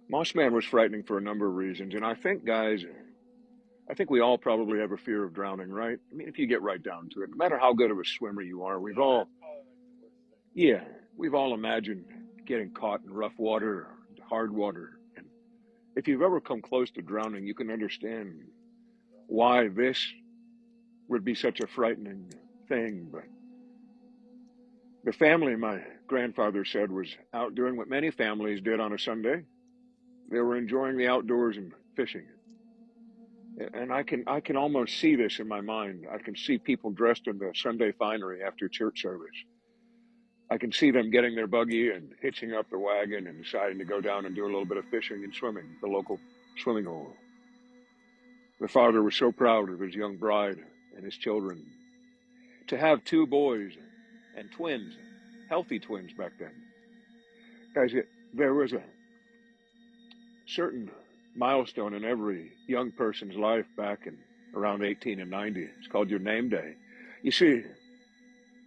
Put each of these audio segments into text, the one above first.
Moss Man was frightening for a number of reasons, and I think, guys, I think we all probably have a fear of drowning, right? I mean, if you get right down to it, no matter how good of a swimmer you are, yeah, we've all imagined getting caught in rough water, or hard water. And if you've ever come close to drowning, you can understand why this would be such a frightening thing. But the family, my grandfather said, was out doing what many families did on a Sunday. They were enjoying the outdoors and fishing. And I can almost see this in my mind. I can see people dressed in the Sunday finery after church service. I can see them getting their buggy and hitching up the wagon and deciding to go down and do a little bit of fishing and swimming, the local swimming hole. The father was so proud of his young bride and his children. To have two boys and twins, healthy twins back then. Guys, there was a certain milestone in every young person's life back in around 18 and 90. It's called your name day. You see,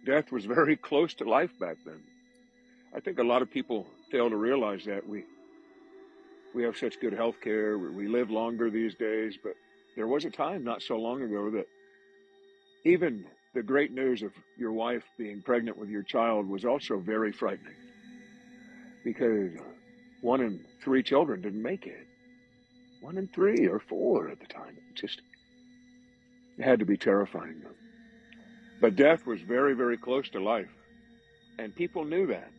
death was very close to life back then. I think a lot of people fail to realize that we have such good health care, we live longer these days, but there was a time not so long ago that even the great news of your wife being pregnant with your child was also very frightening, because 1 in 3 children didn't make it. 1 in 3 or 4 at the time. It had to be terrifying. But death was very, very close to life, and people knew that.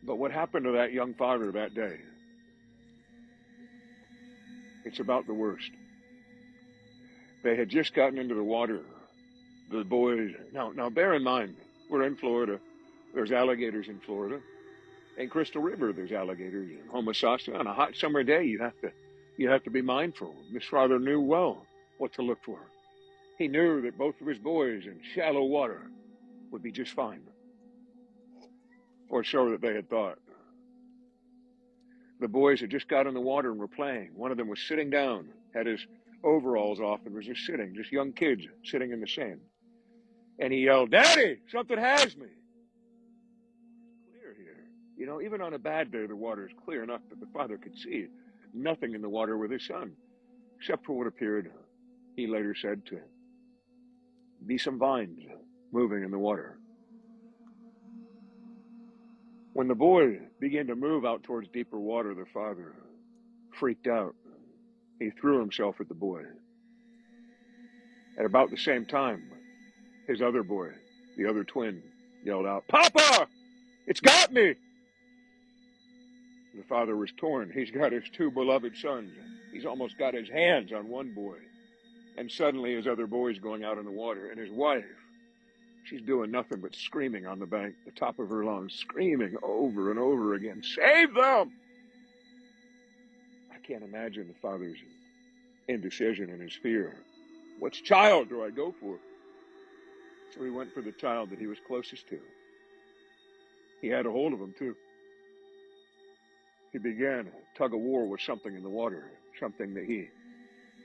But what happened to that young father that day? It's about the worst. They had just gotten into the water. The boys. Now, bear in mind, we're in Florida. There's alligators in Florida. In Crystal River, there's alligators. In Homosassa, on a hot summer day, you have to be mindful. This father knew well what to look for. He knew that both of his boys in shallow water would be just fine, or so that they had thought. The boys had just got in the water and were playing. One of them was sitting down, had his overalls off, and was just sitting, just young kids sitting in the sand. And he yelled, "Daddy, something has me." Clear here. You know, even on a bad day, the water is clear enough that the father could see nothing in the water with his son, except for what appeared, he later said, to be some vines moving in the water. When the boy began to move out towards deeper water, the father freaked out. He threw himself at the boy. At about the same time, his other boy, the other twin, yelled out, "Papa, it's got me!" The father was torn. He's got his 2 beloved sons. He's almost got his hands on one boy. And suddenly his other boy's going out in the water. And his wife, she's doing nothing but screaming on the bank, the top of her lungs, screaming over and over again, "Save them!" I can't imagine the father's indecision and his fear. Which child do I go for? So he went for the child that he was closest to. He had a hold of him, too. He began a tug of war with something in the water, something that he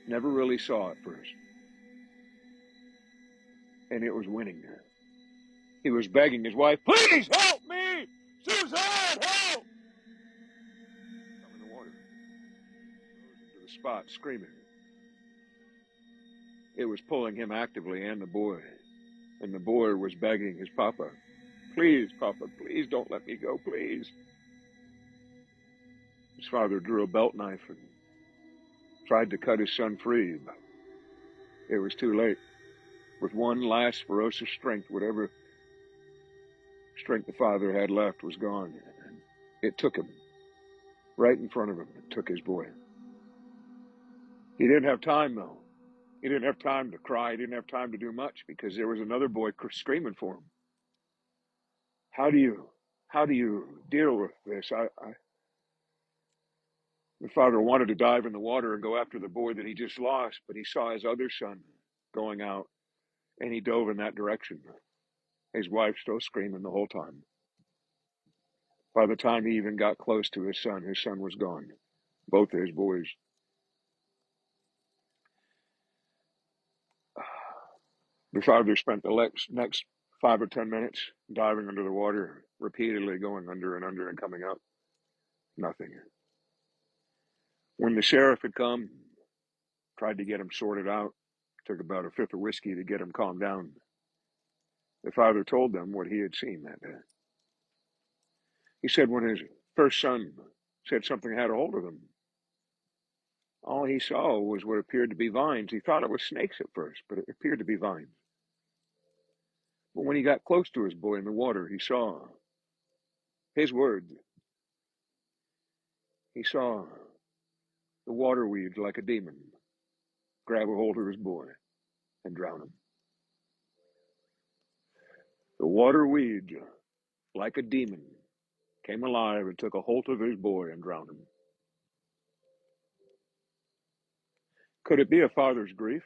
never really saw at first. And it was winning. He was begging his wife, "Please help me! Suzanne, help!" Come in the water. Rose into the spot, screaming. It was pulling him actively and the boy. And the boy was begging his papa, "Please, Papa, please don't let me go, please." His father drew a belt knife and tried to cut his son free, but it was too late. With one last ferocious strength, whatever strength the father had left was gone. And it took him right in front of him. It took his boy. He didn't have time, though. He didn't have time to cry. He didn't have time to do much, because there was another boy screaming for him. How do you deal with this? The father wanted to dive in the water and go after the boy that he just lost, but he saw his other son going out, and he dove in that direction. His wife still screaming the whole time. By the time he even got close to his son was gone. Both of his boys. The father spent the next 5 or 10 minutes diving under the water, repeatedly going under and under and coming up. Nothing. When the sheriff had come, tried to get him sorted out, took about a fifth of whiskey to get him calmed down, the father told them what he had seen that day. He said when his first son said something had a hold of him, all he saw was what appeared to be vines. He thought it was snakes at first, but it appeared to be vines. But when he got close to his boy in the water, he saw his words. He saw the water weeds like a demon grab a hold of his boy and drown him. The water weeds, like a demon, came alive and took a hold of his boy and drowned him. Could it be a father's grief?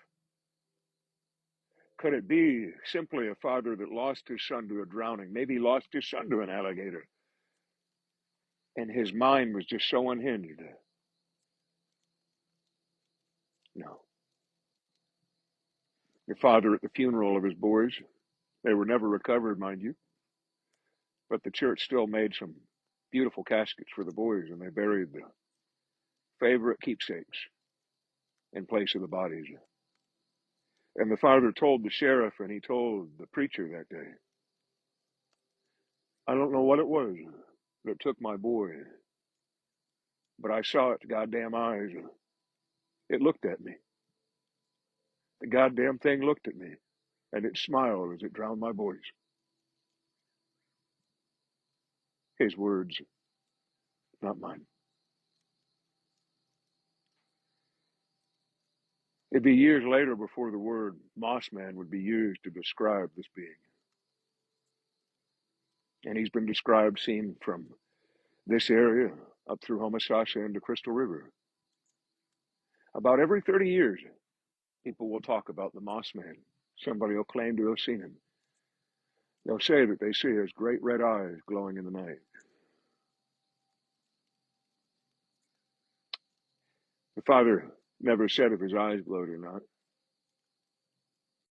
Could it be simply a father that lost his son to a drowning? Maybe he lost his son to an alligator. And his mind was just so unhinged. No. The father at the funeral of his boys, they were never recovered, mind you, but the church still made some beautiful caskets for the boys, and they buried the favorite keepsakes in place of the bodies. And the father told the sheriff and he told the preacher that day, I don't know what it was that took my boy, but I saw its goddamn eyes. It looked at me. The goddamn thing looked at me, and it smiled as it drowned my boys. His words, not mine. It'd be years later before the word Moss Man would be used to describe this being. And he's been described seen from this area up through Homosassa into Crystal River. About every 30 years, people will talk about the Moss Man. Somebody will claim to have seen him. They'll say that they see his great red eyes glowing in the night. The father never said if his eyes glowed or not.